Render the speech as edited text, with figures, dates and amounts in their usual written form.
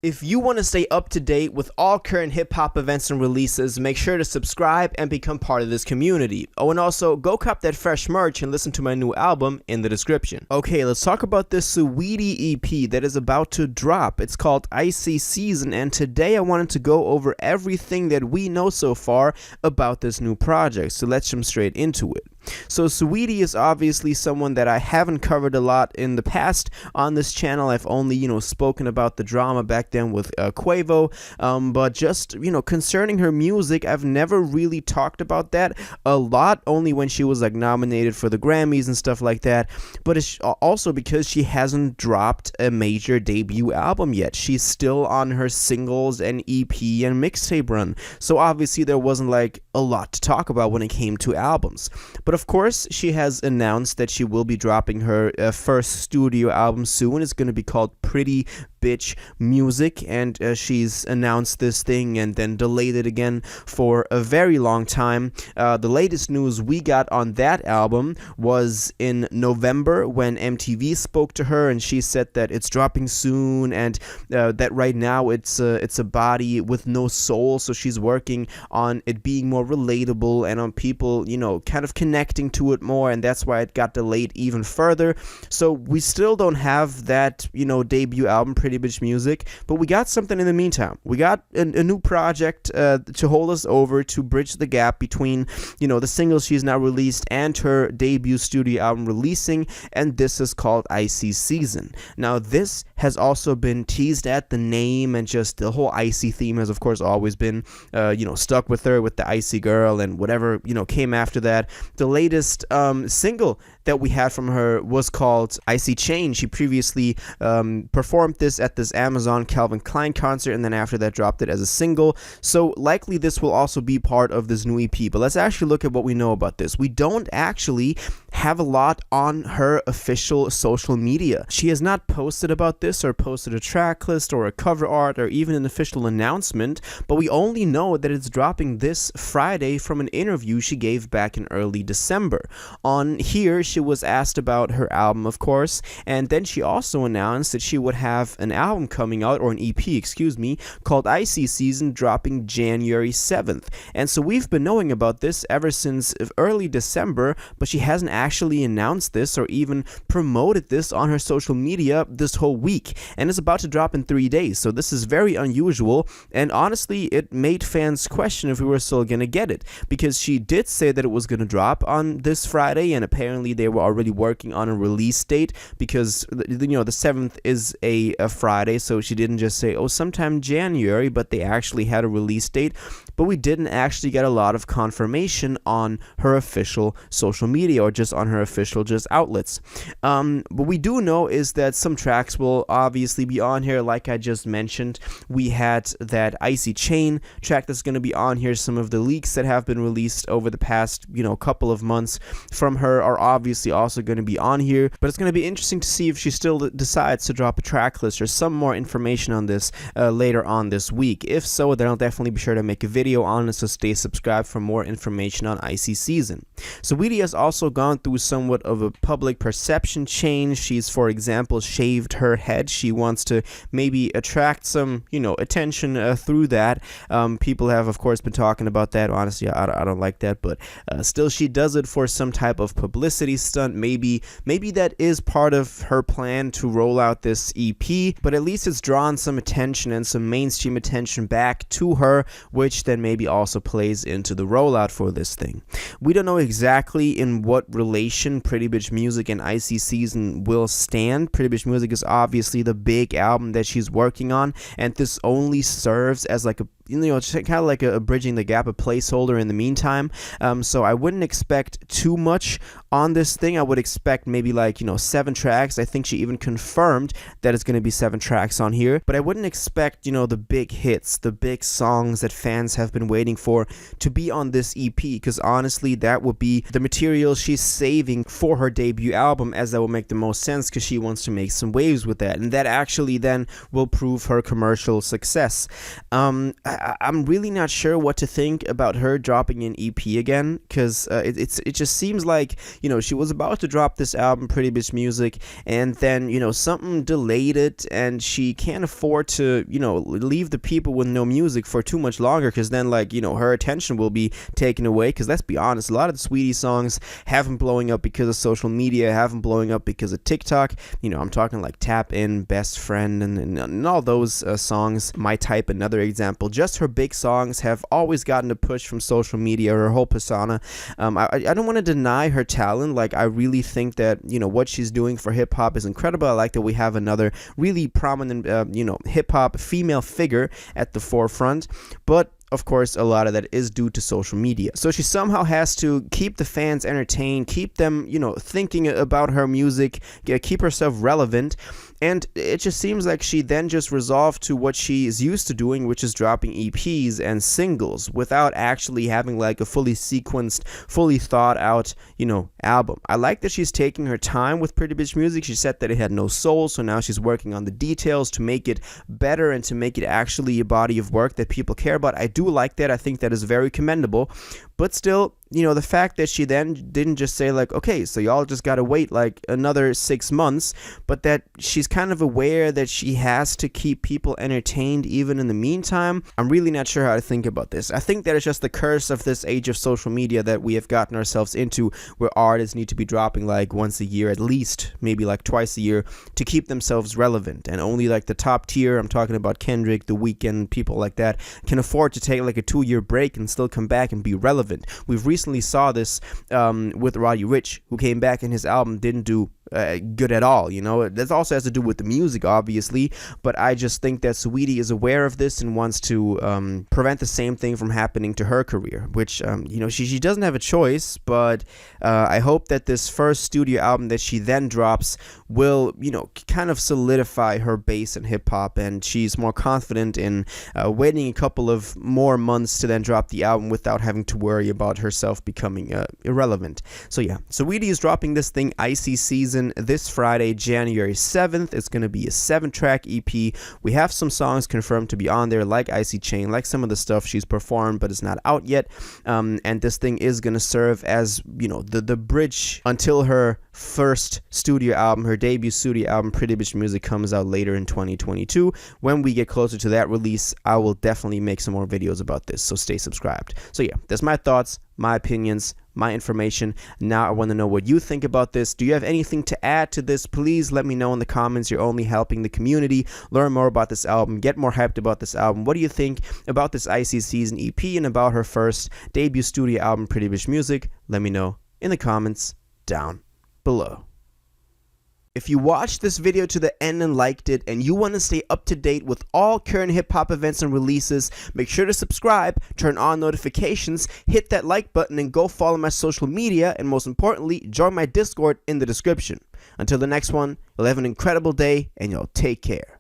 If you want to stay up to date with all current hip-hop events and releases, make sure to subscribe and become part of this community. Oh, and also, go cop that fresh merch and listen to my new album in the description. Okay, let's talk about this Saweetie EP that is about to drop. It's called ICY, and today I wanted to go over everything that we know so far about this new project, so let's jump straight into it. So Saweetie is obviously someone that I haven't covered a lot in the past on this channel. I've only, spoken about the drama back then with Quavo, but just, concerning her music, I've never really talked about that a lot, only when she was like nominated for the Grammys and stuff like that. But it's also because she hasn't dropped a major debut album yet. She's still on her singles and EP and mixtape run, so obviously there wasn't like a lot to talk about when it came to albums. But of course, she has announced that she will be dropping her first studio album soon. It's going to be called Pretty Bitch Music, and she's announced this thing and then delayed it again for a very long time. The latest news we got on that album was in November when MTV spoke to her, and she said that it's dropping soon, and that right now it's a body with no soul, so she's working on it being more relatable and on people, kind of connecting to it more, and that's why it got delayed even further. So we still don't have that, debut album, Pretty Bitch Music, but we got something in the meantime. We got a new project to hold us over, to bridge the gap between, the singles she's now released and her debut studio album releasing, and this is called ICY. Now, this has also been teased at. The name and just the whole icy theme has, of course, always been, stuck with her, with the icy girl and whatever, came after that. The latest single that we had from her was called Icy Chain. She previously performed this at this Amazon Calvin Klein concert, and then after that dropped it as a single. So likely this will also be part of this new EP. But let's actually look at what we know about this. We don't actually have a lot on her official social media. She has not posted about this or posted a track list or a cover art or even an official announcement, but we only know that it's dropping this Friday from an interview she gave back in early December. On here, she was asked about her album, of course, and then she also announced that she would have an album coming out, or an EP, excuse me, called ICY, dropping January 7th. And so we've been knowing about this ever since early December, but she hasn't actually announced this or even promoted this on her social media this whole week, and it's about to drop in 3 days. So this is very unusual, and honestly it made fans question if we were still gonna get it, because she did say that it was gonna drop on this Friday, and apparently they were already working on a release date, because the 7th is a Friday, so she didn't just say, oh, sometime January, but they actually had a release date. But we didn't actually get a lot of confirmation on her official social media or just on her official outlets. What we do know is that some tracks will obviously be on here. Like I just mentioned, we had that Icy Chain track that's going to be on here. Some of the leaks that have been released over the past, couple of months from her are obviously also going to be on here. But it's going to be interesting to see if she still decides to drop a track list or some more information on this later on this week. If so, then I'll definitely be sure to make a video on it, so stay subscribed for more information on ICY. Saweetie has also gone through somewhat of a public perception change. She's, for example, shaved her head. She wants to maybe attract some, attention through that. People have, of course, been talking about that. Honestly, I don't like that, but still, she does it for some type of publicity stunt. Maybe that is part of her plan to roll out this EP, but at least it's drawn some attention and some mainstream attention back to her, which then maybe also plays into the rollout for this thing. We don't know exactly in what relation Pretty Bitch Music and ICY will stand. Pretty Bitch Music is obviously the big album that she's working on, and this only serves as like a just kind of like a bridging the gap, a placeholder in the meantime. So I wouldn't expect too much on this thing. I would expect maybe like 7 tracks. I think she even confirmed that it's going to be 7 tracks on here, but I wouldn't expect the big hits, the big songs that fans have been waiting for to be on this EP, because honestly that would be the material she's saving for her debut album, as that will make the most sense, because she wants to make some waves with that, and that actually then will prove her commercial success. I'm really not sure what to think about her dropping an EP again, because it just seems like she was about to drop this album, Pretty Bitch Music, and then, something delayed it, and she can't afford to, leave the people with no music for too much longer, because then, like, her attention will be taken away, because let's be honest, a lot of the Saweetie songs haven't blowing up because of social media, haven't blowing up because of TikTok. I'm talking like Tap In, Best Friend, and all those songs. My Type, another example. Just her big songs have always gotten a push from social media, her whole persona. I don't want to deny her talent. Like, I really think that, what she's doing for hip-hop is incredible. I like that we have another really prominent, hip-hop female figure at the forefront, but of course, a lot of that is due to social media. So she somehow has to keep the fans entertained, keep them, thinking about her music, keep herself relevant. And it just seems like she then just resolved to what she is used to doing, which is dropping EPs and singles without actually having like a fully sequenced, fully thought out, album. I like that she's taking her time with Pretty Bitch Music. She said that it had no soul, so now she's working on the details to make it better and to make it actually a body of work that people care about. I do like that. I think that is very commendable. But still, the fact that she then didn't just say like, okay, so y'all just gotta wait like another 6 months, but that she's kind of aware that she has to keep people entertained even in the meantime. I'm really not sure how to think about this. I think that it's just the curse of this age of social media that we have gotten ourselves into, where artists need to be dropping like once a year at least, maybe like twice a year, to keep themselves relevant. And only like the top tier, I'm talking about Kendrick, The Weeknd, people like that, can afford to take like a 2-year break and still come back and be relevant. We've recently saw this with Roddy Ricch, who came back and his album didn't do good at all. That also has to do with the music, obviously, but I just think that Saweetie is aware of this and wants to prevent the same thing from happening to her career, which she doesn't have a choice. But I hope that this first studio album that she then drops will kind of solidify her base in hip-hop, and she's more confident in waiting a couple of more months to then drop the album without having to worry about herself becoming irrelevant. So yeah, Saweetie is dropping this thing, Icy Season, this Friday, January 7th. It's going to be a 7-track EP. We have some songs confirmed to be on there, like Icy Chain, like some of the stuff she's performed, but it's not out yet. And this thing is going to serve as, the bridge until her first studio album, her debut studio album, Pretty Bitch Music, comes out later in 2022. When we get closer to that release, I will definitely make some more videos about this, so stay subscribed. So yeah, that's my thoughts, my opinions, my information. Now I want to know what you think about this. Do you have anything to add to this? Please let me know in the comments. You're only helping the community learn more about this album, get more hyped about this album. What do you think about this Icy Season EP and about her first debut studio album, Pretty Bitch Music? Let me know in the comments down below. If you watched this video to the end and liked it, and you want to stay up to date with all current hip-hop events and releases, make sure to subscribe, turn on notifications, hit that like button, and go follow my social media, and most importantly, join my Discord in the description. Until the next one, you'll have an incredible day, and you'll take care.